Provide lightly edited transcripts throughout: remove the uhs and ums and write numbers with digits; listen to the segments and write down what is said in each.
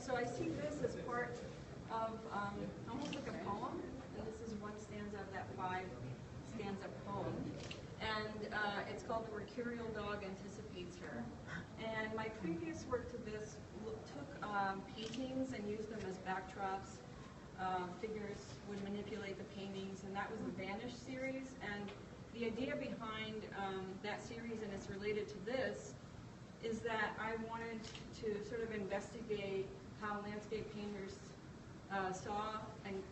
so I see this as part of almost like a poem, and this is one stanza of that 5-stanza poem. And it's called The Mercurial Dog Anticipates Her. And my previous work to this took paintings and used them as backdrops. Figures would manipulate the paintings, and that was the Vanish series. And the idea behind that series, and it's related to this, is that I wanted to sort of investigate how landscape painters saw and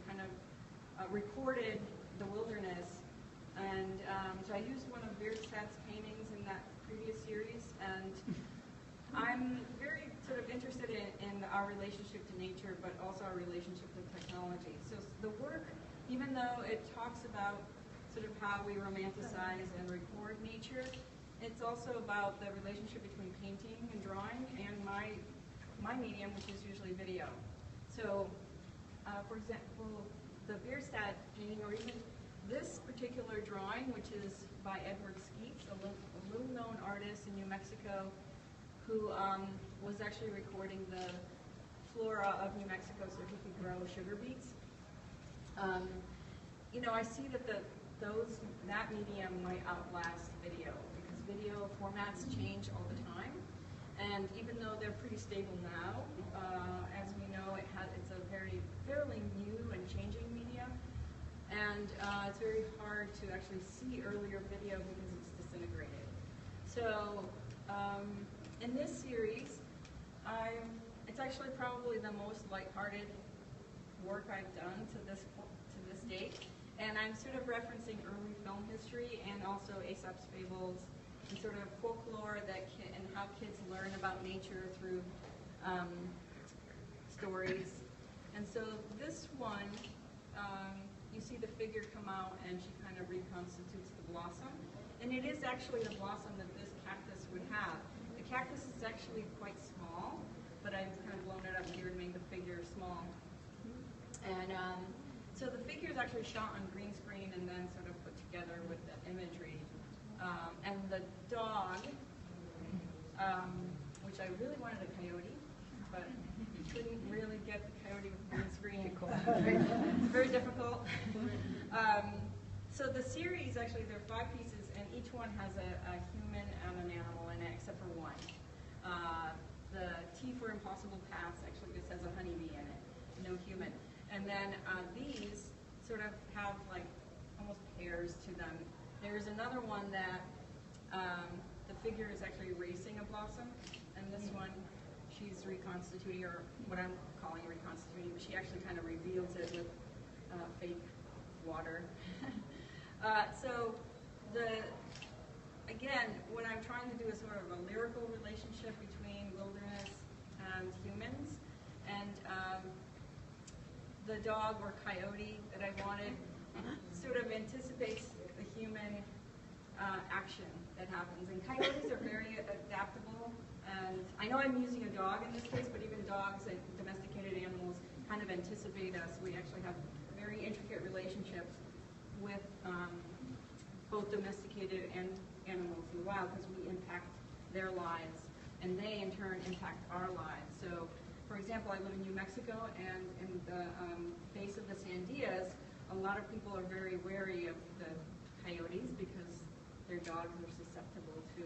kind of recorded the wilderness. And so I used one of Bierstadt's paintings in that previous series, and I'm very sort of interested in our relationship to nature, but also our relationship to technology. So the work, even though it talks about sort of how we romanticize and record nature, it's also about the relationship between painting and drawing and my medium, which is usually video. So, for example, the Bierstadt painting, or even this particular drawing, which is by Edward Skeets, a little-known artist in New Mexico, who was actually recording the flora of New Mexico so he could grow sugar beets. You know, I see that that medium might outlast video, because video formats change all the time. And even though they're pretty stable now, as we know, it's a fairly new and changing medium. And it's very hard to actually see earlier video because it's disintegrated. So in this series, it's actually probably the most lighthearted work I've done to this date. And I'm sort of referencing early film history and also Aesop's fables and sort of folklore and how kids learn about nature through stories. And so this one, you see the figure come out and she kind of reconstitutes the blossom. And it is actually the blossom that this cactus would have. The cactus is actually quite small, but I've kind of blown it up here to make the figure small. And so the figure is actually shot on green screen and then sort of put together with the imagery. And the dog, which I really wanted a coyote, but couldn't really get the coyote with green screen. It's very difficult. So the series, actually, there are 5 pieces, and each one has a human and an animal in it, except for one. The T for Impossible Paths actually just has a honeybee in it, no human. And then these sort of have like almost pairs to them. There's another one that the figure is actually racing a blossom, and this one she's reconstituting, or what I'm calling reconstituting, but she actually kind of reveals it with fake water. So again, what I'm trying to do is sort of a lyrical relationship between wilderness and humans, and the dog or coyote that I wanted sort of anticipates the human action that happens. And coyotes are very adaptable, and I know I'm using a dog in this case, but even dogs and domesticated animals kind of anticipate us. We actually have very intricate relationships with both domesticated and animals in the wild, because we impact their lives, and they in turn impact our lives. So, for example, I live in New Mexico, and in the base of the Sandias, a lot of people are very wary of the coyotes because their dogs are susceptible to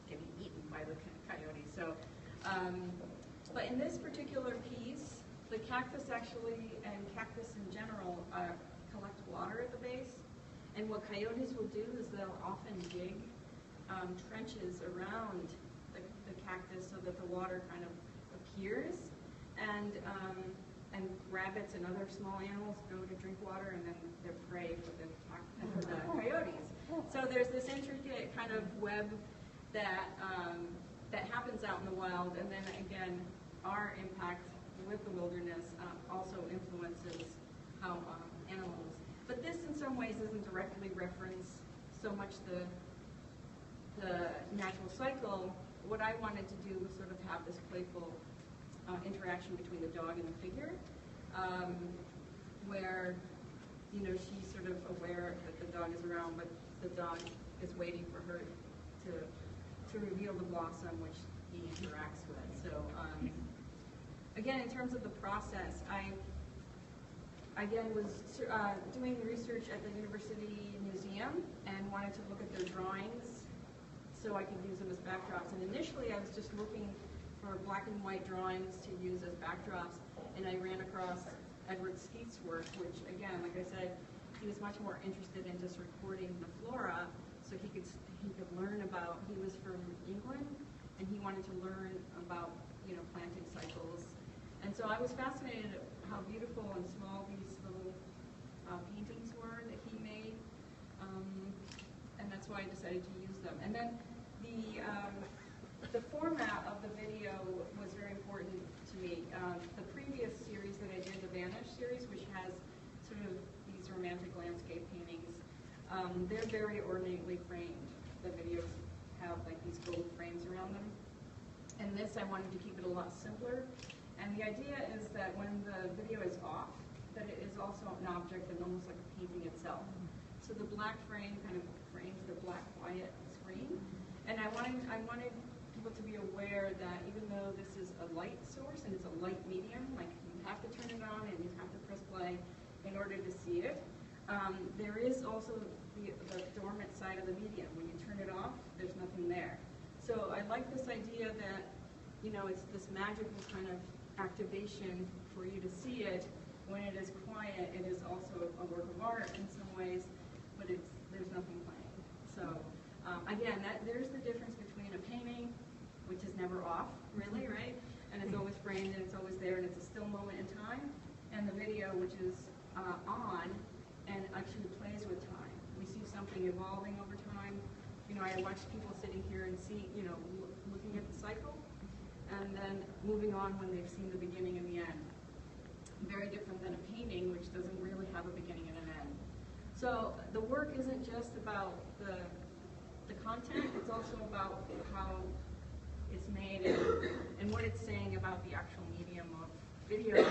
getting eaten by the coyotes. So, but in this particular piece, the cactus actually, and cactus in general, collect water at the base. And what coyotes will do is they'll often dig trenches around the cactus so that the water kind of appears, and rabbits and other small animals go to drink water, and then they're prey for the coyotes. So there's this intricate kind of web that happens out in the wild, and then again, our impact with the wilderness also influences how animals. But this, in some ways, doesn't directly reference so much the natural cycle. What I wanted to do was sort of have this playful interaction between the dog and the figure, where, you know, she's sort of aware that the dog is around, but the dog is waiting for her to reveal the blossom, which he interacts with. So again, in terms of the process, I again was doing research at the University Museum and wanted to look at their drawings so I could use them as backdrops. And initially I was just looking for black and white drawings to use as backdrops, and I ran across Edward Skeet's work, which again, like I said, he was much more interested in just recording the flora so he could learn about, he was from England, and he wanted to learn about, you know, planting cycles. And so I was fascinated at how beautiful and small these little paintings were that he made, and that's why I decided to use them. And then the format of the video was very important to me. The previous series that I did, the Vanish series, which has sort of these romantic landscape paintings, they're very ornately framed. The videos have like these gold frames around them. And this, I wanted to keep it a lot simpler. And the idea is that when the video is off, that it is also an object and almost like a painting itself. So the black frame kind of frames the black quiet screen. And I wanted people to be aware that even though this is a light source and it's a light medium, like you have to turn it on and you have to press play in order to see it, there is also the dormant side of the medium. When you turn it off, there's nothing there. So I like this idea that, you know, it's this magical kind of activation for you to see it. When it is quiet, it is also a work of art in some ways, but there's nothing playing. So again, there's the difference between a painting, which is never off, really, right? And it's always framed and it's always there and it's a still moment in time, and the video, which is on and actually plays with time. We see something evolving over time. You know, I watch people sitting here and see, you know, looking at the cycle, and then moving on when they've seen the beginning and the end. Very different than a painting, which doesn't really have a beginning and an end. So the work isn't just about the content, it's also about how it's made and what it's saying about the actual medium of video